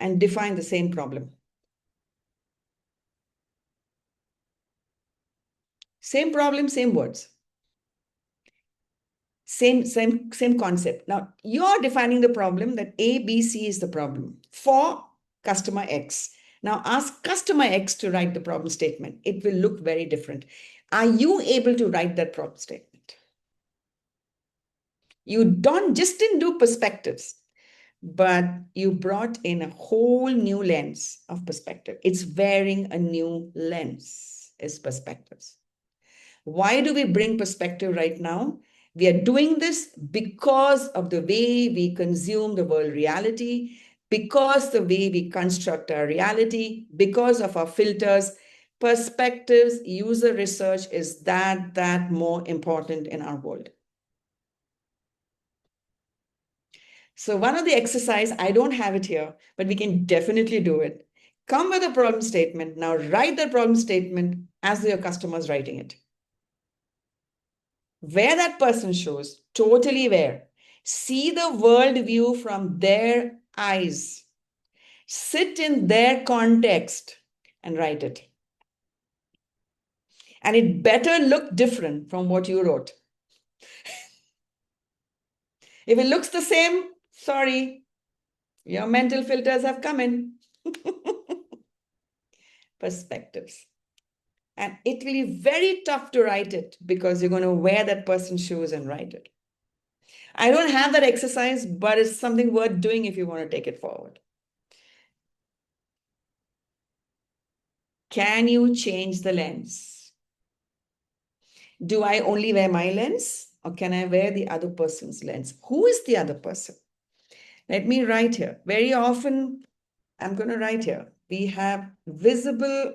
B: and define the same problem. Same problem, same words. Same concept. Now, you're defining the problem that A, B, C is the problem for customer X. Now, ask customer X to write the problem statement. It will look very different. Are you able to write that problem statement? You didn't do perspectives, but you brought in a whole new lens of perspective. It's wearing a new lens, is perspectives. Why do we bring perspective right now? We are doing this because of the way we consume the world reality, because the way we construct our reality, because of our filters. Perspectives, user research is that more important in our world. So one of the exercise, I don't have it here, but we can definitely do it. Come with a problem statement. Now write the problem statement as your customer's writing it. Where that person shows, totally where. See the world view from their eyes. Sit in their context and write it. And it better look different from what you wrote. If it looks the same, sorry, your mental filters have come in. Perspectives. And it will be very tough to write it because you're going to wear that person's shoes and write it. I don't have that exercise, but it's something worth doing if you want to take it forward. Can you change the lens? Do I only wear my lens or can I wear the other person's lens? Who is the other person? Let me write here. Very often, I'm going to write here. We have visible,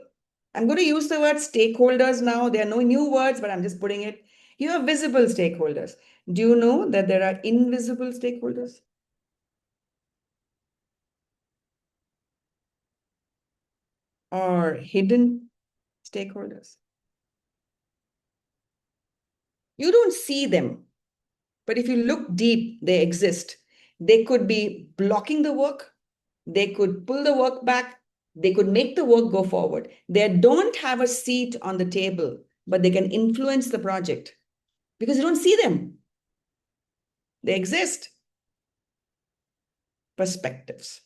B: I'm going to use the word stakeholders now. There are no new words, but I'm just putting it. You have visible stakeholders. Do you know that there are invisible stakeholders? Or hidden stakeholders? You don't see them, but if you look deep, they exist. They could be blocking the work. They could pull the work back. They could make the work go forward. They don't have a seat on the table, but they can influence the project because you don't see them. They exist. Perspectives.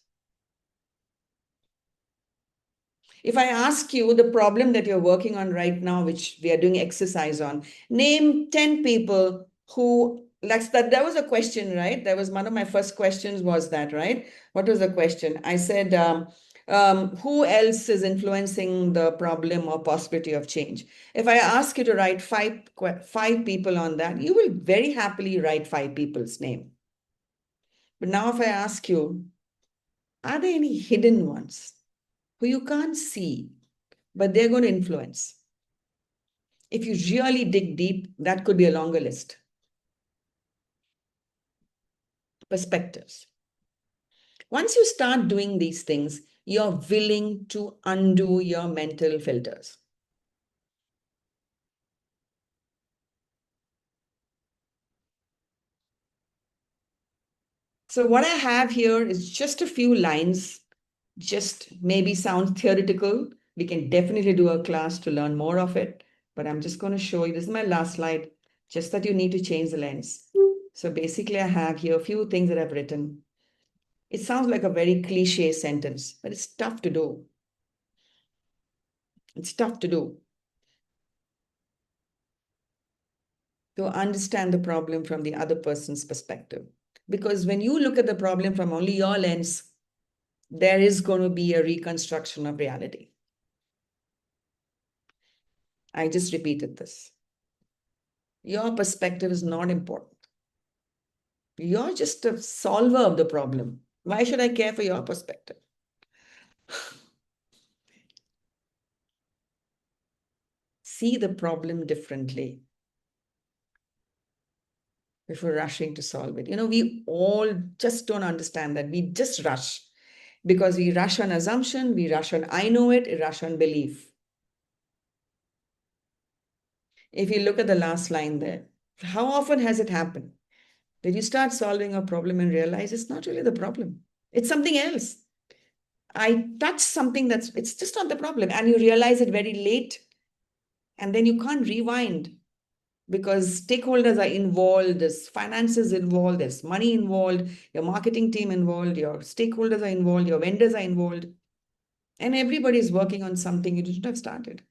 B: If I ask you the problem that you're working on right now, which we are doing exercise on, name 10 people who, that was a question, right? That was one of my first questions was that, right? What was the question? I said, who else is influencing the problem or possibility of change? If I ask you to write five people on that, you will very happily write 5 people's name. But now if I ask you, are there any hidden ones who you can't see, but they're going to influence? If you really dig deep, that could be a longer list. Perspectives. Once you start doing these things, you're willing to undo your mental filters. So what I have here is just a few lines, just maybe sound theoretical. We can definitely do a class to learn more of it, but I'm just going to show you. This is my last slide, just that you need to change the lens. So basically I have here a few things that I've written. It sounds like a very cliche sentence, but it's tough to do. It's tough to do. To understand the problem from the other person's perspective. Because when you look at the problem from only your lens, there is going to be a reconstruction of reality. I just repeated this. Your perspective is not important. You're just a solver of the problem. Why should I care for your perspective? See the problem differently before rushing to solve it. We all just don't understand that. We just rush because we rush on assumption, we rush on I know it, we rush on belief. If you look at the last line there, how often has it happened? Then you start solving a problem and realize it's not really the problem. It's something else. I touched something it's just not the problem. And you realize it very late. And then you can't rewind because stakeholders are involved, there's finances involved, there's money involved, your marketing team involved, your stakeholders are involved, your vendors are involved. And everybody is working on something you shouldn't have started.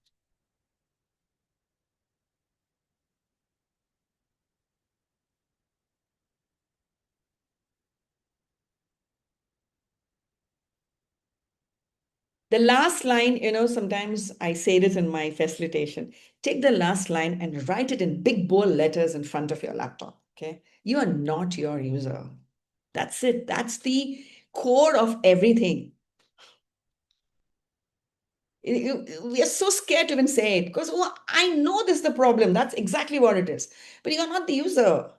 B: The last line, sometimes I say this in my facilitation. Take the last line and write it in big bold letters in front of your laptop. Okay. You are not your user. That's it. That's the core of everything. We are so scared to even say it because, oh, I know this is the problem. That's exactly what it is. But you are not the user.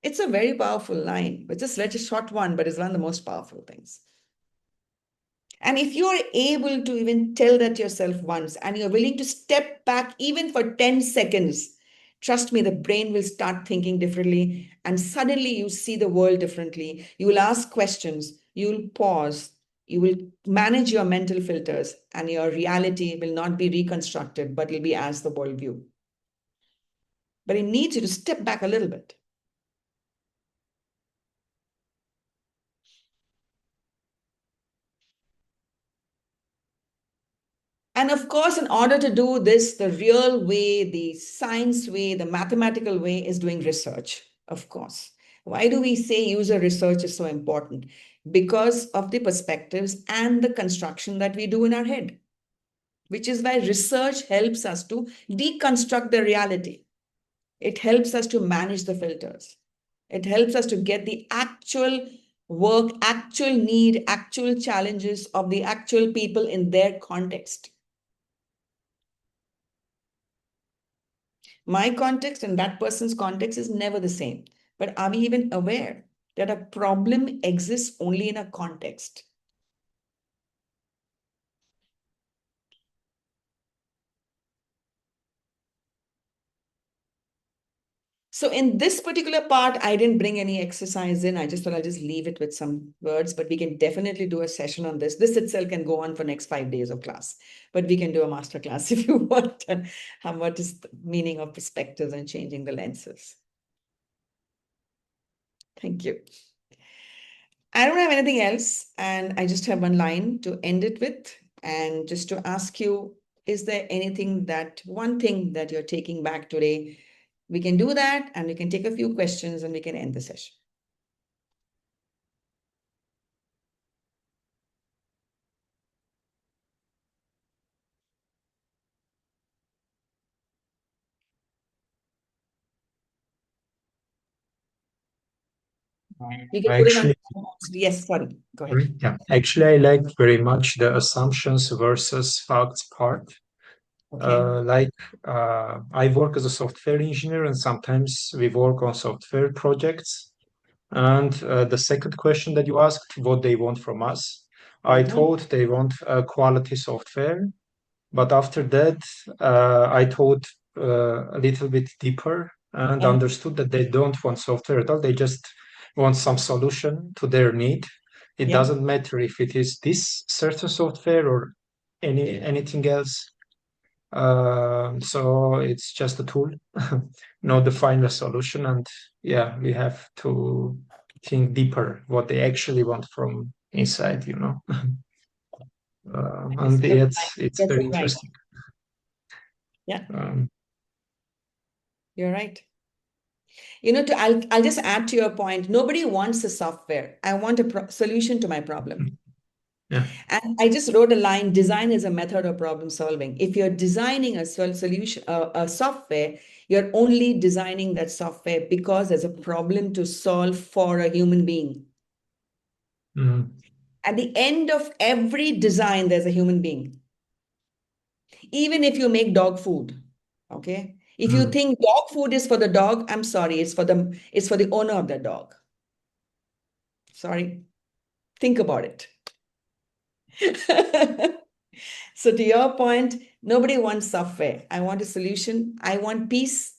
B: It's a very powerful line, but just let a short one, but it's one of the most powerful things. And if you're able to even tell that yourself once and you're willing to step back even for 10 seconds, trust me, the brain will start thinking differently. And suddenly you see the world differently. You will ask questions, you will pause, you will manage your mental filters, and your reality will not be reconstructed, but will be as the world view. But it needs you to step back a little bit. And of course, in order to do this, the real way, the science way, the mathematical way is doing research, of course. Why do we say user research is so important? Because of the perspectives and the construction that we do in our head, which is why research helps us to deconstruct the reality. It helps us to manage the filters. It helps us to get the actual work, actual need, actual challenges of the actual people in their context. My context and that person's context is never the same. But are we even aware that a problem exists only in a context? So in this particular part, I didn't bring any exercise in. I just thought I'll just leave it with some words, but we can definitely do a session on this. This itself can go on for next 5 days of class, but we can do a master class if you want. And what is the meaning of perspectives and changing the lenses? Thank you. I don't have anything else, and I just have one line to end it with. And just to ask you, is there anything one thing that you're taking back today? We can do that, and we can take a few questions, and we can end the session. You can put it on.
A: Actually,
B: Yes, sorry. Go ahead.
A: yeah, actually, I like very much the assumptions versus facts part.
B: Okay.
A: I work as a software engineer, and sometimes we work on software projects. And the second question that you asked, what they want from us, I thought they want quality software. But after that, I thought a little bit deeper and understood that they don't want software at all. They just want some solution to their need. It doesn't matter if it is this certain software or anything else. So it's just a tool, not the final solution. And yeah, we have to think deeper what they actually want from inside, and it's very interesting.
B: Yeah, you're right. I'll just add to your point. Nobody wants a software. I want a solution to my problem.
A: Yeah.
B: And I just wrote a line, design is a method of problem solving. If you're designing a solution, a software, you're only designing that software because there's a problem to solve for a human being. At the end of every design, there's a human being. Even if you make dog food, okay? If you think dog food is for the dog, I'm sorry, it's for the owner of the dog. Sorry. Think about it. So to your point, nobody wants software. I want a solution. I want peace.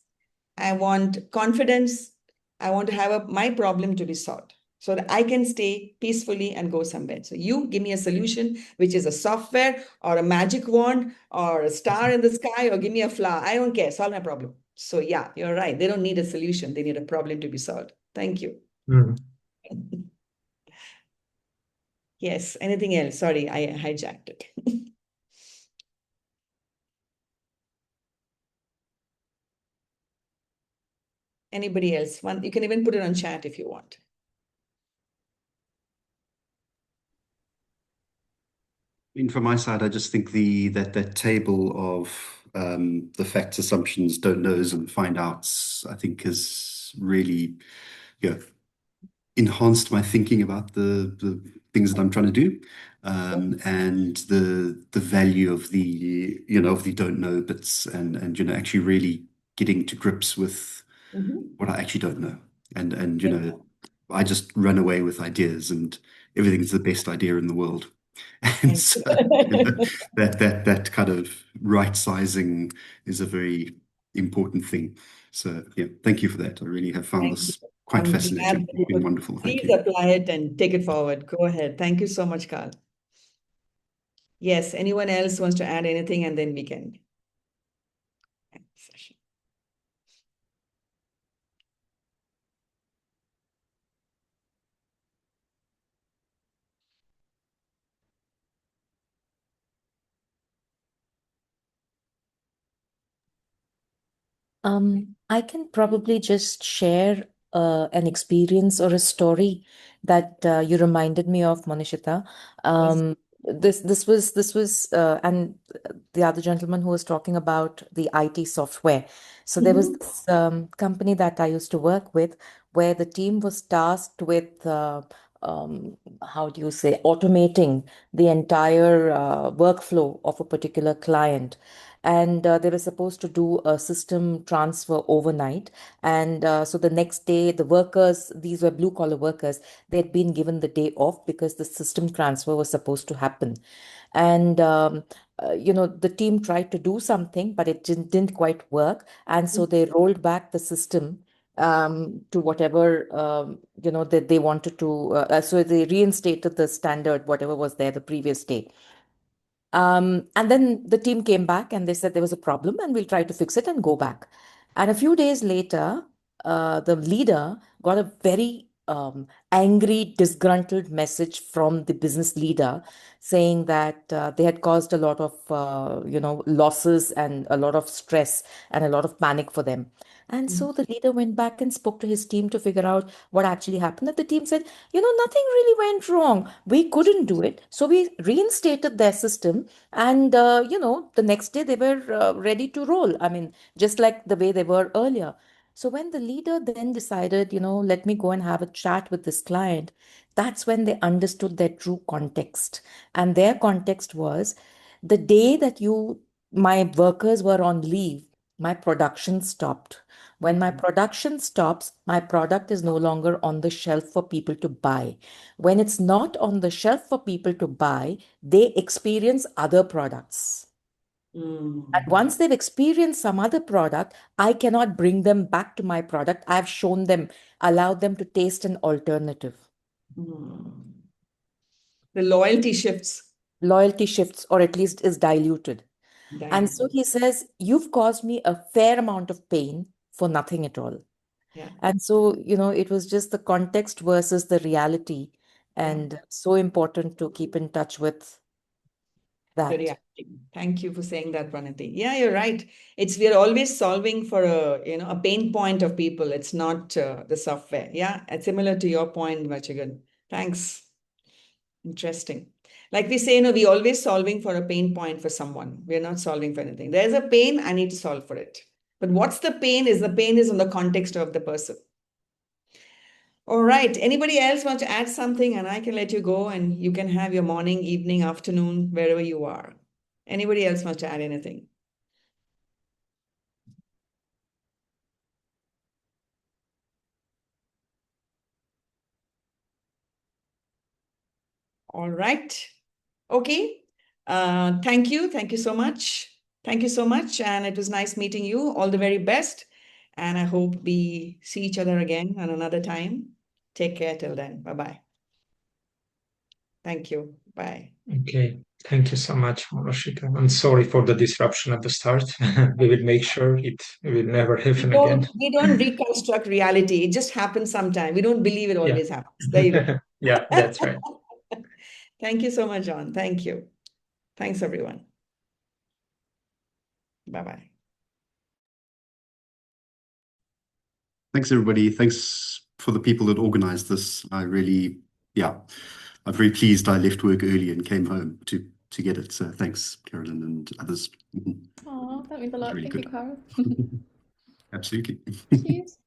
B: I want confidence. I want to have my problem to be solved so that I can stay peacefully and go somewhere. So you give me a solution, which is a software or a magic wand or a star in the sky, or give me a flower. I don't care. Solve my problem. So yeah, you're right. They don't need a solution. They need a problem to be solved. Thank you.
A: Mm.
B: Yes. Anything else? Sorry, I hijacked it. Anybody else? One, you can even put it on chat if you want.
D: From my side, I just think that table of the facts, assumptions, don't knows, and find outs, I think has really, enhanced my thinking about the things that I'm trying to do, and the value of the of the don't know bits, and actually really getting to grips with what I actually don't know, and I just run away with ideas, and everything's the best idea in the world. And so that kind of right sizing is a very important thing. So yeah, thank you for that. I really have found
B: Thank you.
D: this quite
B: I'm glad
D: fascinating.
B: that
D: It's
B: you
D: been
B: could
D: wonderful. Thank
B: please
D: you.
B: apply it and take it forward. Go ahead. Thank you so much, Carl. Yes, anyone else wants to add anything, and then we can end the session.
F: I can probably just share an experience or a story that you reminded me of, Monishita.
B: Yes.
F: This was and the other gentleman who was talking about the IT software. So there was this company that I used to work with, where the team was tasked with how do you say, automating the entire workflow of a particular client. And they were supposed to do a system transfer overnight. And so the next day, the workers, these were blue collar workers, they had been given the day off because the system transfer was supposed to happen. And the team tried to do something, but it didn't quite work. And so they rolled back the system to whatever that they wanted to. So they reinstated the standard, whatever was there the previous day. And then the team came back and they said there was a problem and we'll try to fix it and go back. And a few days later, the leader got a very angry, disgruntled message from the business leader saying that they had caused a lot of, losses and a lot of stress and a lot of panic for them. And so the leader went back and spoke to his team to figure out what actually happened. And the team said, nothing really went wrong. We couldn't do it. So we reinstated their system. And, the next day they were ready to roll. I mean, just like the way they were earlier. So when the leader then decided, let me go and have a chat with this client, that's when they understood their true context. And their context was the day that my workers were on leave, my production stopped. When my production stops, my product is no longer on the shelf for people to buy. When it's not on the shelf for people to buy, they experience other products. And once they've experienced some other product, I cannot bring them back to my product. I've shown them, allowed them to taste an alternative.
B: The loyalty shifts.
F: Loyalty shifts, or at least is diluted. And so he says, you've caused me a fair amount of pain for nothing at all.
B: Yeah.
F: And so, it was just the context versus the reality. And so important to keep in touch with that.
B: The reality. Thank you for saying that, Pranati. Yeah, you're right. We are always solving for a pain point of people. It's not the software. Yeah, it's similar to your point, Vachigan. Thanks. Interesting. Like we say, we always solving for a pain point for someone. We're not solving for anything. There's a pain, I need to solve for it. But what's the pain is on the context of the person. All right. Anybody else want to add something? And I can let you go and you can have your morning, evening, afternoon, wherever you are. Anybody else want to add anything? All right. Okay. Thank you. Thank you so much. Thank you so much. And it was nice meeting you. All the very best. And I hope we see each other again on another time. Take care till then. Bye-bye. Thank you. Bye.
A: Okay. Thank you so much, Monishita. I'm sorry for the disruption at the start. We will make sure it will never happen again.
B: We don't reconstruct reality. It just happens sometime. We don't believe it
A: Yeah.
B: always happens. There you go.
A: Yeah, that's right.
B: Thank you so much, John. Thank you. Thanks, everyone. Bye-bye.
D: Thanks, everybody. Thanks for the people that organized this. I'm very pleased I left work early and came home to get it. So thanks, Carolyn and others.
C: Oh, that means a lot.
D: Really
C: Thank you,
D: good.
C: Carl.
D: Absolutely.
C: Cheers.